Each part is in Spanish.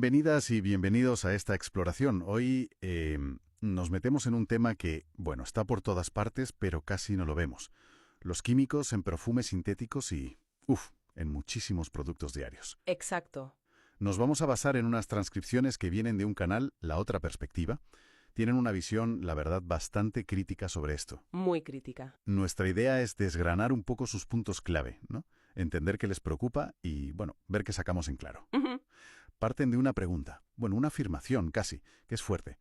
Bienvenidas y bienvenidos a esta exploración. Hoy nos metemos en un tema que, bueno, está por todas partes, pero casi no lo vemos. Los químicos en perfumes sintéticos y, en muchísimos productos diarios. Exacto. Nos vamos a basar en unas transcripciones que vienen de un canal, La Otra Perspectiva. Tienen una visión, la verdad, bastante crítica sobre esto. Muy crítica. Nuestra idea es desgranar un poco sus puntos clave, ¿no? Entender qué les preocupa y, bueno, ver qué sacamos en claro. Ujú. Parten de una pregunta, una afirmación casi, que es fuerte.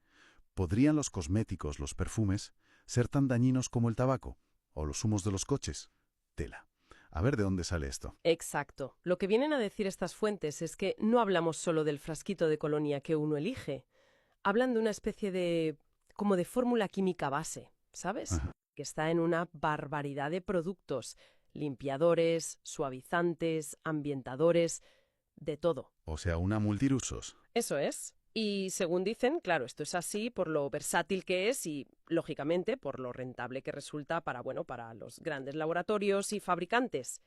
¿Podrían los cosméticos, los perfumes, ser tan dañinos como el tabaco? ¿O los humos de los coches? Tela. A ver de dónde sale esto. Exacto. Lo que vienen a decir estas fuentes es que no hablamos solo del frasquito de colonia que uno elige. Hablan de una especie como de fórmula química base, ¿sabes? Ajá. Que está en una barbaridad de productos. Limpiadores, suavizantes, ambientadores, de todo. O sea, una multiusos. Eso es. Y según dicen, claro, esto es así por lo versátil que es y, lógicamente, por lo rentable que resulta para los grandes laboratorios y fabricantes.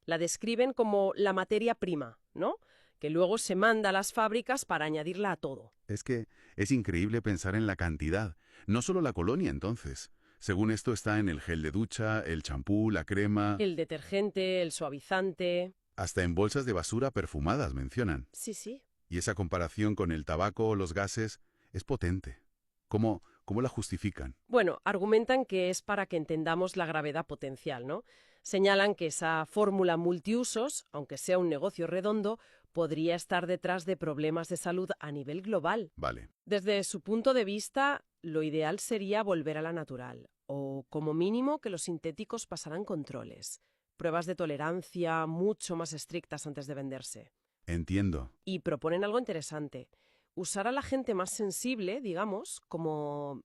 La describen como la materia prima, ¿no? Que luego se manda a las fábricas para añadirla a todo. Es que es increíble pensar en la cantidad. No solo la colonia, entonces. Según esto está en el gel de ducha, el champú, la crema, El detergente, el suavizante. hasta en bolsas de basura perfumadas mencionan. Sí, sí. Y esa comparación con el tabaco o los gases es potente. ¿Cómo la justifican? Bueno, argumentan que es para que entendamos la gravedad potencial, ¿no? Señalan que esa fórmula multiusos, aunque sea un negocio redondo, podría estar detrás de problemas de salud a nivel global. Vale. Desde su punto de vista, lo ideal sería volver a la natural, o como mínimo que los sintéticos pasaran controles, pruebas de tolerancia mucho más estrictas antes de venderse. Entiendo. Y proponen algo interesante, usar a la gente más sensible, digamos, como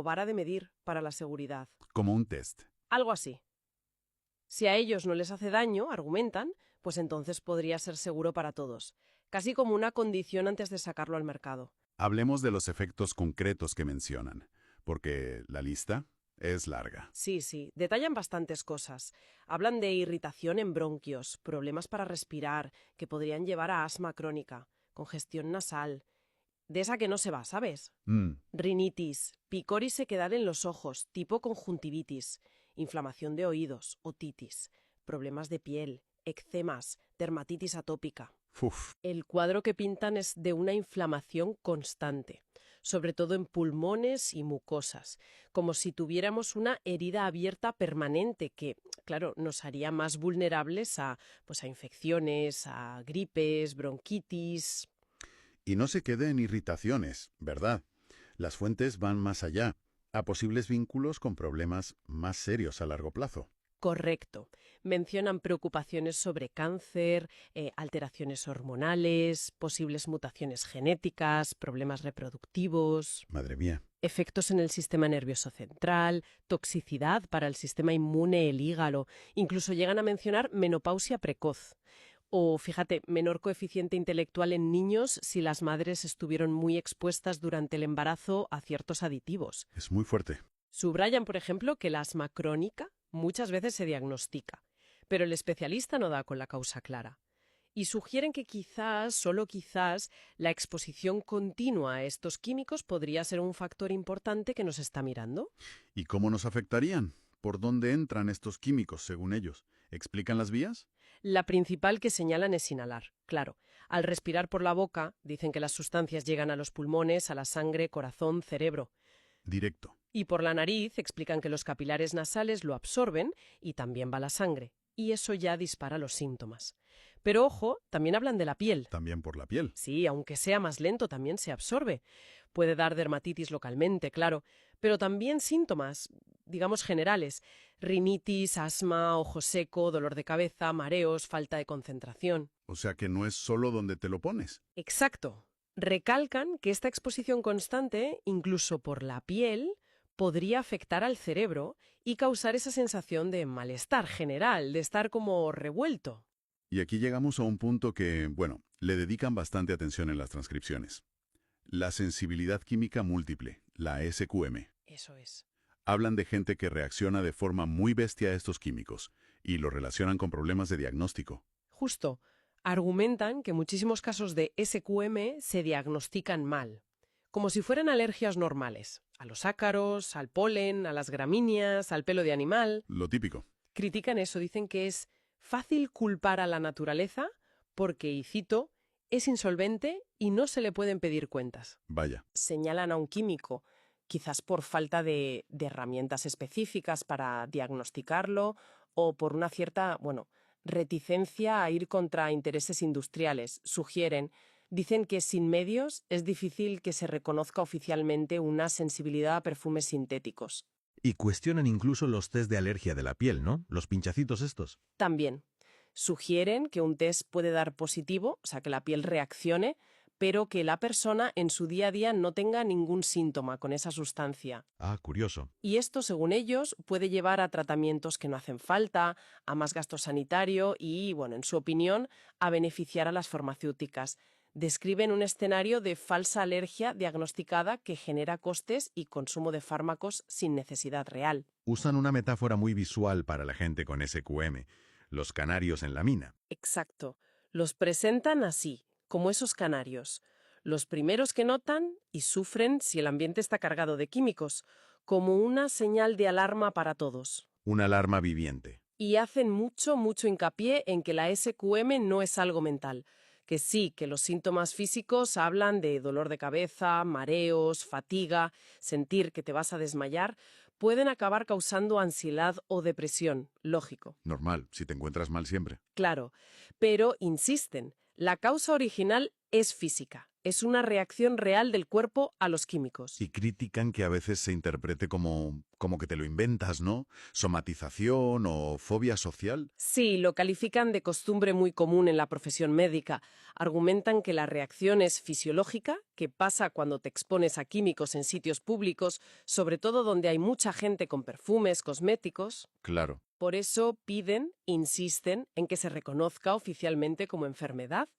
vara de medir para la seguridad. Como un test. Algo así. Si a ellos no les hace daño, argumentan, pues entonces podría ser seguro para todos, casi como una condición antes de sacarlo al mercado. Hablemos de los efectos concretos que mencionan, porque la lista es larga. Sí, sí, detallan bastantes cosas. Hablan de irritación en bronquios, problemas para respirar, que podrían llevar a asma crónica, congestión nasal, de esa que no se va, ¿sabes? Rinitis, picor y sequedad en los ojos, tipo conjuntivitis, inflamación de oídos, otitis, problemas de piel, eczemas, dermatitis atópica. Uf. El cuadro que pintan es de una inflamación constante, sobre todo en pulmones y mucosas, como si tuviéramos una herida abierta permanente que, claro, nos haría más vulnerables a infecciones, a gripes, bronquitis. Y no se quede en irritaciones, ¿verdad? Las fuentes van más allá, a posibles vínculos con problemas más serios a largo plazo. Correcto. Mencionan preocupaciones sobre cáncer, alteraciones hormonales, posibles mutaciones genéticas, problemas reproductivos, Madre mía. efectos en el sistema nervioso central, toxicidad para el sistema inmune, el hígado. Incluso llegan a mencionar menopausia precoz. O, fíjate, menor coeficiente intelectual en niños si las madres estuvieron muy expuestas durante el embarazo a ciertos aditivos. Es muy fuerte. Subrayan, por ejemplo, que la asma crónica muchas veces se diagnostica, pero el especialista no da con la causa clara. Y sugieren que quizás, solo quizás, la exposición continua a estos químicos podría ser un factor importante que nos está mirando. ¿Y cómo nos afectarían? ¿Por dónde entran estos químicos, según ellos? ¿Explican las vías? La principal que señalan es inhalar. Claro, al respirar por la boca, dicen que las sustancias llegan a los pulmones, a la sangre, corazón, cerebro. Directo. Y por la nariz explican que los capilares nasales lo absorben y también va la sangre. Y eso ya dispara los síntomas. Pero ojo, también hablan de la piel. También por la piel. Sí, aunque sea más lento, también se absorbe. Puede dar dermatitis localmente, claro, pero también síntomas, digamos, generales. Rinitis, asma, ojo seco, dolor de cabeza, mareos, falta de concentración. O sea que no es solo donde te lo pones. Exacto. Recalcan que esta exposición constante, incluso por la piel, podría afectar al cerebro y causar esa sensación de malestar general, de estar como revuelto. Y aquí llegamos a un punto que, le dedican bastante atención en las transcripciones. La sensibilidad química múltiple, la SQM. Eso es. Hablan de gente que reacciona de forma muy bestia a estos químicos y lo relacionan con problemas de diagnóstico. Justo. Argumentan que muchísimos casos de SQM se diagnostican mal, como si fueran alergias normales, a los ácaros, al polen, a las gramíneas, al pelo de animal. Lo típico. Critican eso, dicen que es fácil culpar a la naturaleza porque, y cito, es insolvente y no se le pueden pedir cuentas. Vaya. Señalan a un químico, quizás por falta de herramientas específicas para diagnosticarlo o por una cierta, reticencia a ir contra intereses industriales. Dicen que sin medios es difícil que se reconozca oficialmente una sensibilidad a perfumes sintéticos. Y cuestionan incluso los test de alergia de la piel, ¿no? Los pinchacitos estos. También sugieren que un test puede dar positivo, o sea, que la piel reaccione, pero que la persona en su día a día no tenga ningún síntoma con esa sustancia. Ah, curioso. Y esto, según ellos, puede llevar a tratamientos que no hacen falta, a más gasto sanitario y, en su opinión, a beneficiar a las farmacéuticas. Describen un escenario de falsa alergia diagnosticada que genera costes y consumo de fármacos sin necesidad real. Usan una metáfora muy visual para la gente con SQM, los canarios en la mina. Exacto. Los presentan así, como esos canarios. Los primeros que notan y sufren si el ambiente está cargado de químicos, como una señal de alarma para todos. Una alarma viviente. Y hacen mucho hincapié en que la SQM no es algo mental, que sí, que los síntomas físicos hablan de dolor de cabeza, mareos, fatiga, sentir que te vas a desmayar, pueden acabar causando ansiedad o depresión, lógico. Normal, si te encuentras mal siempre. Claro, pero insisten, la causa original es física, es una reacción real del cuerpo a los químicos. Y critican que a veces se interprete como que te lo inventas, ¿no? Somatización o fobia social. Sí, lo califican de costumbre muy común en la profesión médica. Argumentan que la reacción es fisiológica, que pasa cuando te expones a químicos en sitios públicos, sobre todo donde hay mucha gente con perfumes, cosméticos. Claro. Por eso insisten en que se reconozca oficialmente como enfermedad,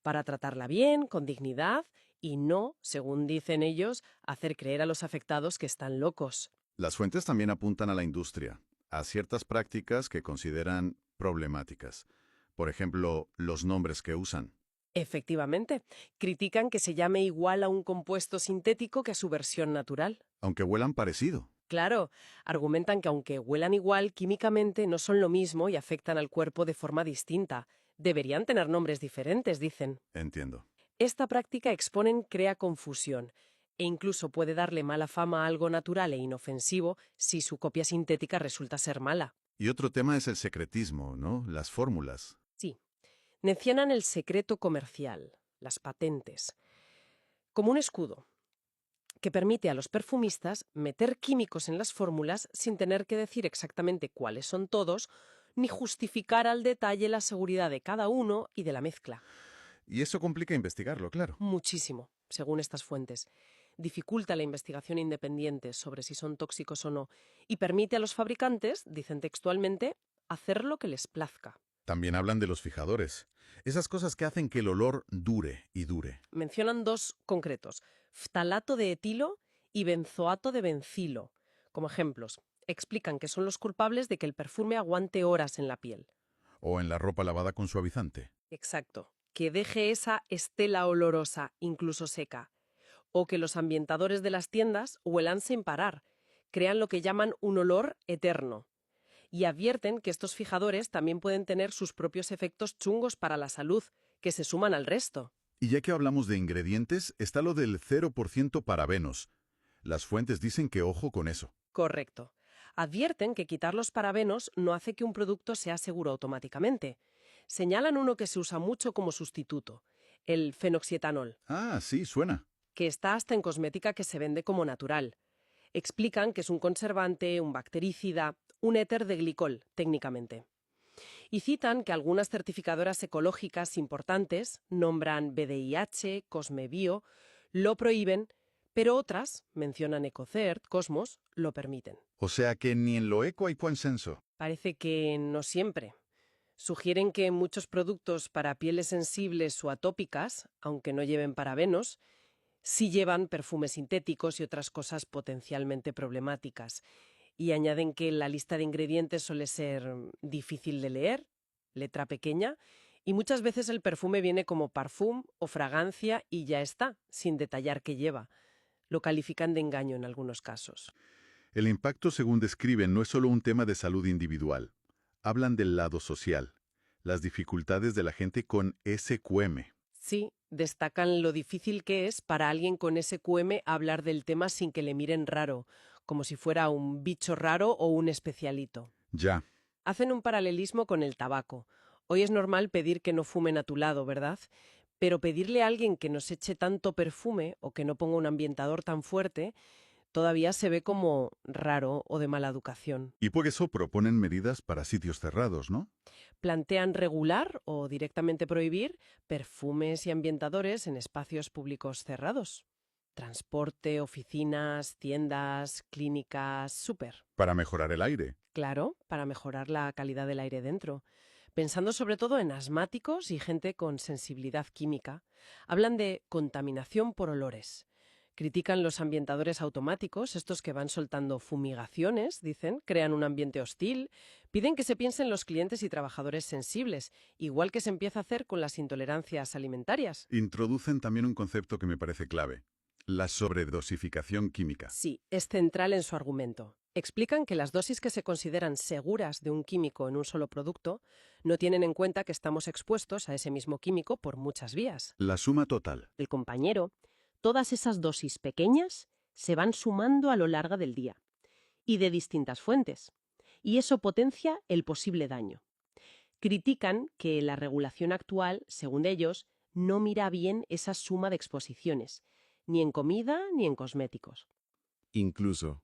para tratarla bien, con dignidad, y no, según dicen ellos, hacer creer a los afectados que están locos. Las fuentes también apuntan a la industria, a ciertas prácticas que consideran problemáticas. Por ejemplo, los nombres que usan. Efectivamente, critican que se llame igual a un compuesto sintético que a su versión natural. Aunque huelan parecido. Claro, argumentan que aunque huelan igual, químicamente no son lo mismo y afectan al cuerpo de forma distinta. Deberían tener nombres diferentes, dicen. Entiendo. Esta práctica, exponen, crea confusión e incluso puede darle mala fama a algo natural e inofensivo si su copia sintética resulta ser mala. Y otro tema es el secretismo, ¿no? Las fórmulas. Sí. Mencionan el secreto comercial, las patentes, como un escudo que permite a los perfumistas meter químicos en las fórmulas sin tener que decir exactamente cuáles son todos, ni justificar al detalle la seguridad de cada uno y de la mezcla. Y eso complica investigarlo, claro. Muchísimo, según estas fuentes. Dificulta la investigación independiente sobre si son tóxicos o no y permite a los fabricantes, dicen textualmente, hacer lo que les plazca. También hablan de los fijadores. Esas cosas que hacen que el olor dure y dure. Mencionan dos concretos, ftalato de etilo y benzoato de bencilo. Como ejemplos, explican que son los culpables de que el perfume aguante horas en la piel. O en la ropa lavada con suavizante. Exacto, que deje esa estela olorosa, incluso seca. O que los ambientadores de las tiendas huelan sin parar, crean lo que llaman un olor eterno. Y advierten que estos fijadores también pueden tener sus propios efectos chungos para la salud, que se suman al resto. Y ya que hablamos de ingredientes, está lo del 0% parabenos. Las fuentes dicen que ojo con eso. Correcto. Advierten que quitar los parabenos no hace que un producto sea seguro automáticamente. Señalan uno que se usa mucho como sustituto, el fenoxietanol, Ah, sí, suena. que está hasta en cosmética que se vende como natural. Explican que es un conservante, un bactericida, un éter de glicol, técnicamente. Y citan que algunas certificadoras ecológicas importantes nombran BDIH, Cosmebio, lo prohíben, pero otras, mencionan Ecocert, Cosmos, lo permiten. O sea que ni en lo eco hay consenso. Parece que no siempre. Sugieren que muchos productos para pieles sensibles o atópicas, aunque no lleven parabenos, sí llevan perfumes sintéticos y otras cosas potencialmente problemáticas. Y añaden que la lista de ingredientes suele ser difícil de leer, letra pequeña, Y muchas veces el perfume viene como parfum o fragancia y ya está, sin detallar qué lleva. Lo califican de engaño en algunos casos. El impacto, según describen, no es solo un tema de salud individual. Hablan del lado social, las dificultades de la gente con SQM. Sí, destacan lo difícil que es para alguien con SQM hablar del tema sin que le miren raro, como si fuera un bicho raro o un especialito. Ya, Hacen un paralelismo con el tabaco. Hoy es normal pedir que no fumen a tu lado, ¿verdad? Pero pedirle a alguien que nos eche tanto perfume o que no ponga un ambientador tan fuerte, todavía se ve como raro o de mala educación. y por eso proponen medidas para sitios cerrados, ¿no? Plantean regular o directamente prohibir perfumes y ambientadores en espacios públicos cerrados. Transporte, oficinas, tiendas, clínicas, súper. Para mejorar el aire. Claro, para mejorar la calidad del aire dentro. Pensando sobre todo en asmáticos y gente con sensibilidad química. Hablan de contaminación por olores. Critican los ambientadores automáticos, estos que van soltando fumigaciones, dicen, crean un ambiente hostil. Piden que se piense en los clientes y trabajadores sensibles, igual que se empieza a hacer con las intolerancias alimentarias. Introducen también un concepto que me parece clave, la sobredosificación química. Sí, es central en su argumento. Explican que las dosis que se consideran seguras de un químico en un solo producto no tienen en cuenta que estamos expuestos a ese mismo químico por muchas vías. La suma total. El compañero, todas esas dosis pequeñas se van sumando a lo largo del día y de distintas fuentes, y eso potencia el posible daño. Critican que la regulación actual, según ellos, no mira bien esa suma de exposiciones, ni en comida ni en cosméticos. Incluso,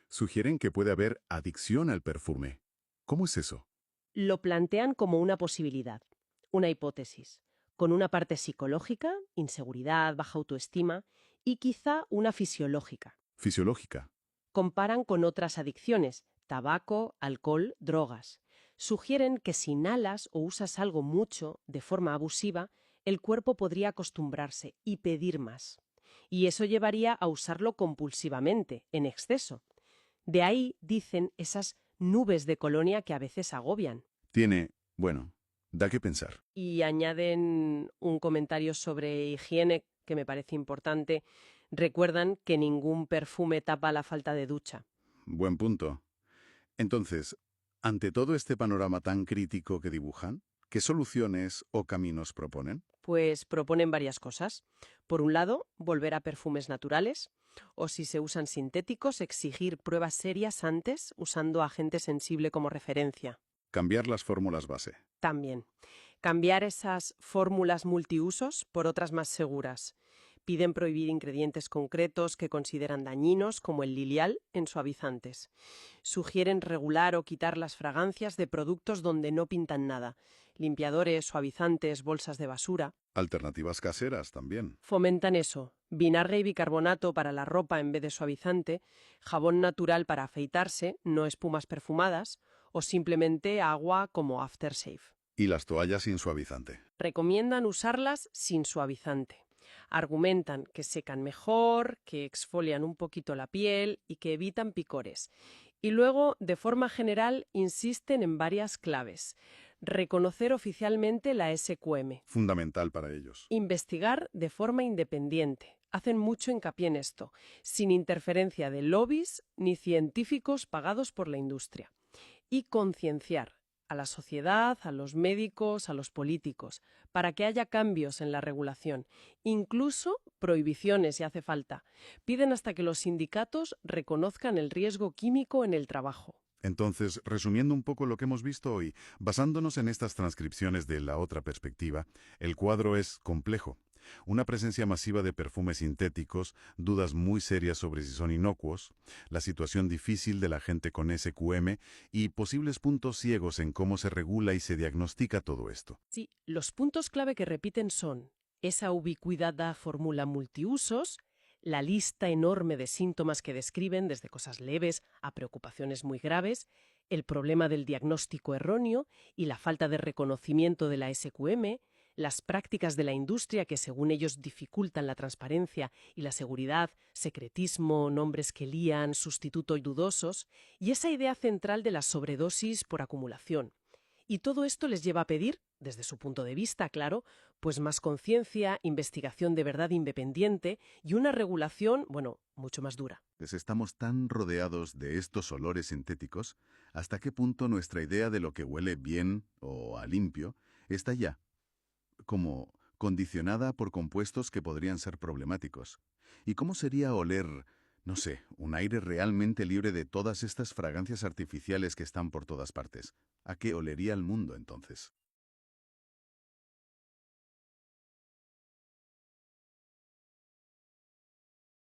sugieren que puede haber adicción al perfume. ¿Cómo es eso? Lo plantean como una posibilidad, una hipótesis, con una parte psicológica, inseguridad, baja autoestima, y quizá una fisiológica. Fisiológica. Comparan con otras adicciones, tabaco, alcohol, drogas. Sugieren que si inhalas o usas algo mucho, de forma abusiva, el cuerpo podría acostumbrarse y pedir más. Y eso llevaría a usarlo compulsivamente, en exceso. De ahí, dicen, esas nubes de colonia que a veces agobian. Da que pensar. Y añaden un comentario sobre higiene que me parece importante. Recuerdan que ningún perfume tapa la falta de ducha. Buen punto. Entonces, ante todo este panorama tan crítico que dibujan, ¿qué soluciones o caminos proponen? Pues proponen varias cosas. Por un lado, volver a perfumes naturales, o si se usan sintéticos, exigir pruebas serias antes, usando agente sensible como referencia. Cambiar las fórmulas base. También, cambiar esas fórmulas multiusos por otras más seguras. Piden prohibir ingredientes concretos que consideran dañinos, como el lilial, en suavizantes. Sugieren regular o quitar las fragancias de productos donde no pintan nada. Limpiadores, suavizantes, bolsas de basura. Alternativas caseras también. Fomentan eso. Vinagre y bicarbonato para la ropa en vez de suavizante, jabón natural para afeitarse, no espumas perfumadas, o simplemente agua como aftershave. Y las toallas sin suavizante. Recomiendan usarlas sin suavizante. Argumentan que secan mejor, que exfolian un poquito la piel y que evitan picores. Y luego, de forma general, insisten en varias claves. Reconocer oficialmente la SQM. Fundamental para ellos. Investigar de forma independiente. Hacen mucho hincapié en esto, sin interferencia de lobbies ni científicos pagados por la industria. Y concienciar a la sociedad, a los médicos, a los políticos, para que haya cambios en la regulación, incluso prohibiciones si hace falta. Piden hasta que los sindicatos reconozcan el riesgo químico en el trabajo. Entonces, resumiendo un poco lo que hemos visto hoy, basándonos en estas transcripciones de la otra perspectiva, el cuadro es complejo. Una presencia masiva de perfumes sintéticos, dudas muy serias sobre si son inocuos, la situación difícil de la gente con SQM y posibles puntos ciegos en cómo se regula y se diagnostica todo esto. Sí, los puntos clave que repiten son esa ubicuidad fórmula multiusos, la lista enorme de síntomas que describen, desde cosas leves a preocupaciones muy graves, el problema del diagnóstico erróneo y la falta de reconocimiento de la SQM, las prácticas de la industria que según ellos dificultan la transparencia y la seguridad, secretismo, nombres que lían, sustituto y dudosos, y esa idea central de la sobredosis por acumulación. Y todo esto les lleva a pedir desde su punto de vista, claro, pues más conciencia, investigación de verdad independiente y una regulación, bueno, mucho más dura. Pues estamos tan rodeados de estos olores sintéticos, ¿hasta qué punto nuestra idea de lo que huele bien o a limpio está ya como condicionada por compuestos que podrían ser problemáticos? ¿Y cómo sería oler, no sé, un aire realmente libre de todas estas fragancias artificiales que están por todas partes? ¿A qué olería el mundo entonces?